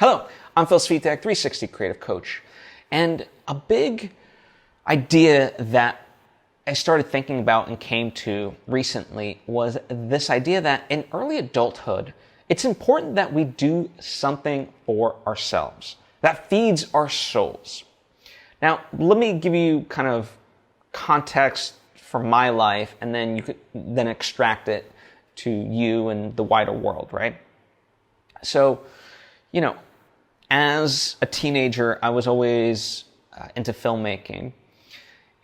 Hello, I'm Phil Svitek, 360 Creative Coach. And a big idea that I started thinking about and came to recently was this idea that in early adulthood, it's important that we do something for ourselves that feeds our souls. Now, let me give you kind of context for my life, and then you could then extract it to you and the wider world, right? So, as a teenager, I was always into filmmaking,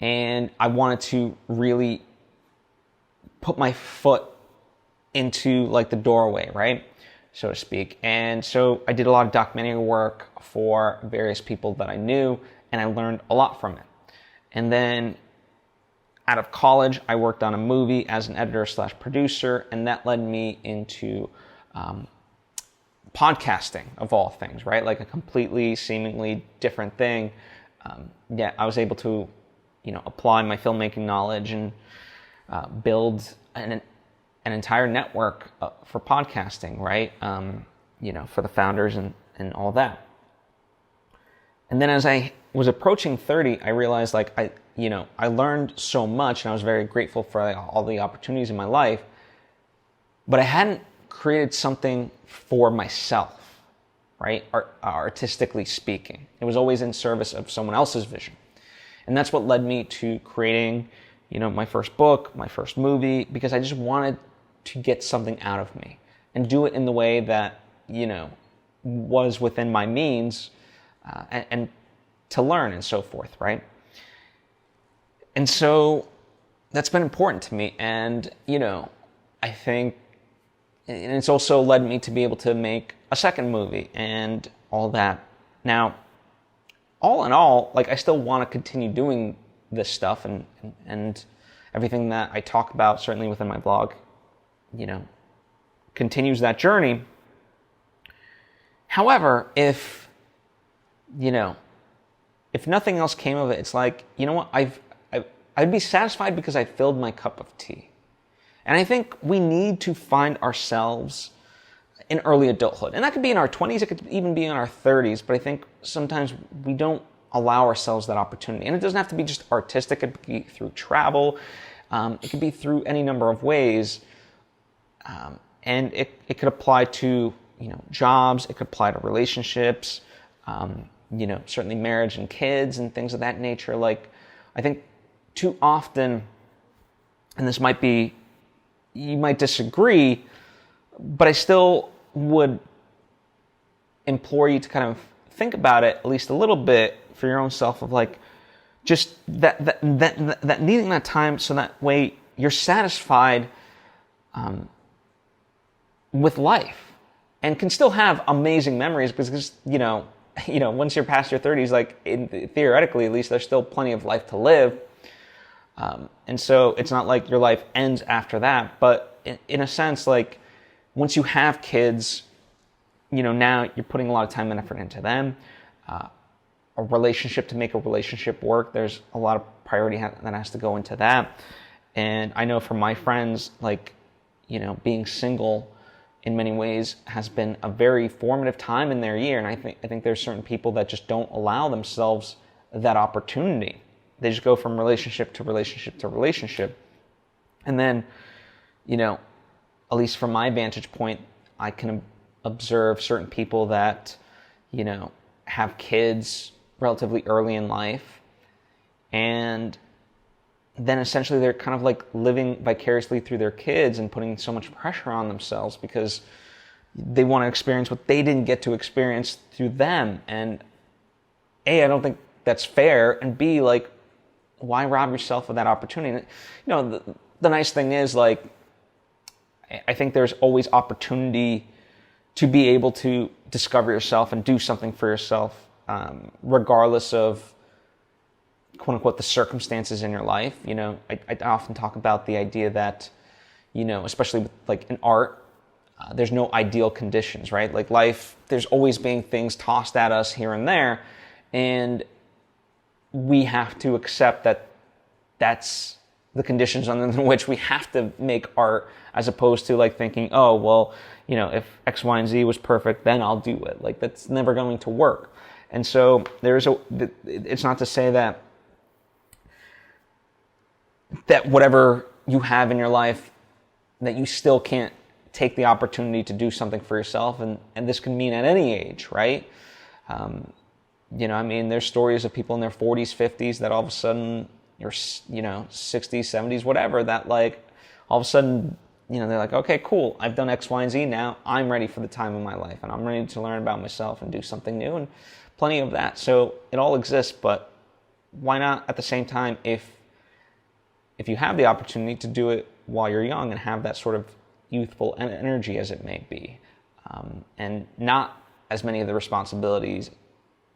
and I wanted to really put my foot into like the doorway, right, so to speak. And so I did a lot of documentary work for various people that I knew, and I learned a lot from it. And then out of college, I worked on a movie as an editor/producer, and that led me into podcasting, of all things, right? Like a completely, seemingly different thing. Yet I was able to, apply my filmmaking knowledge and build an entire network for podcasting, right? For the founders and all that. And then as I was approaching 30, I realized I learned so much, and I was very grateful for all the opportunities in my life, but I hadn't created something for myself, right? Artistically speaking. It was always in service of someone else's vision. And that's what led me to creating, my first book, my first movie, because I just wanted to get something out of me and do it in the way that, was within my means and to learn and so forth, right? And so that's been important to me. And, I think, and it's also led me to be able to make a second movie and all that. Now, all in all, I still want to continue doing this stuff and everything that I talk about, certainly within my blog, continues that journey. However, if nothing else came of it, it's like, what, I'd be satisfied because I filled my cup of tea. And I think we need to find ourselves in early adulthood. And that could be in our 20s, it could even be in our 30s, but I think sometimes we don't allow ourselves that opportunity. And it doesn't have to be just artistic, it could be through travel, it could be through any number of ways. And it could apply to, jobs, it could apply to relationships, certainly marriage and kids and things of that nature. I think too often, and this might be, you might disagree, but I still would implore you to kind of think about it at least a little bit for your own self of just that needing that time so that way you're satisfied with life and can still have amazing memories because once you're past your 30s, theoretically at least, there's still plenty of life to live. And so it's not like your life ends after that, but in a sense, once you have kids, now you're putting a lot of time and effort into them. A relationship, to make a relationship work, there's a lot of priority that has to go into that. And I know from my friends, being single in many ways has been a very formative time in their year. And I think there's certain people that just don't allow themselves that opportunity. They just go from relationship to relationship to relationship. And then, at least from my vantage point, I can observe certain people that, have kids relatively early in life. And then essentially they're kind of living vicariously through their kids and putting so much pressure on themselves because they want to experience what they didn't get to experience through them. And A, I don't think that's fair. And B, why rob yourself of that opportunity? The nice thing is, I think there's always opportunity to be able to discover yourself and do something for yourself, regardless of, quote unquote, the circumstances in your life. I often talk about the idea that, especially with in art, there's no ideal conditions, right? Life, there's always being things tossed at us here and there. And we have to accept that that's the conditions under which we have to make art, as opposed to like thinking, oh, well, if X, Y, and Z was perfect, then I'll do it. Like, that's never going to work. And so it's not to say that whatever you have in your life, that you still can't take the opportunity to do something for yourself. And this can mean at any age, right? There's stories of people in their 40s, 50s that all of a sudden, or 60s, 70s, whatever, that like all of a sudden, they're like, okay, cool, I've done X, Y, and Z, now I'm ready for the time of my life, and I'm ready to learn about myself and do something new, and plenty of that. So it all exists, but why not at the same time, if you have the opportunity to do it while you're young and have that sort of youthful energy as it may be, and not as many of the responsibilities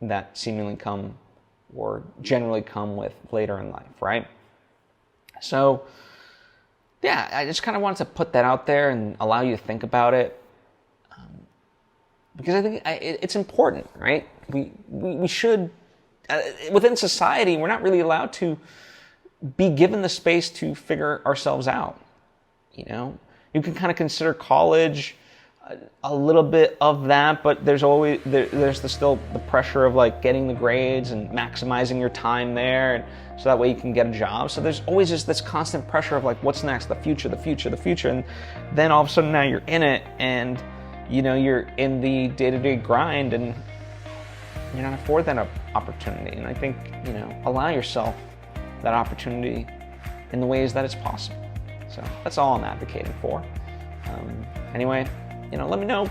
that seemingly come or generally come with later in life, right? So, yeah, I just kind of wanted to put that out there and allow you to think about it, because I think it's important, right? We should, within society, we're not really allowed to be given the space to figure ourselves out. You can kind of consider college a little bit of that, but there's still the pressure of like getting the grades and maximizing your time there, and so that way you can get a job. So there's always just this constant pressure of like, what's next, the future, and then all of a sudden now you're in it, and you're in the day-to-day grind, and you're not afforded that opportunity. And I think allow yourself that opportunity in the ways that it's possible. So that's all I'm advocating for. Anyway, let me know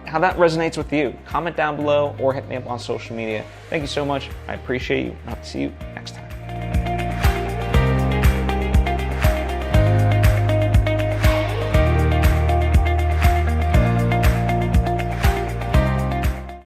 how that resonates with you. Comment down below or hit me up on social media. Thank you so much. I appreciate you. I'll see you next time.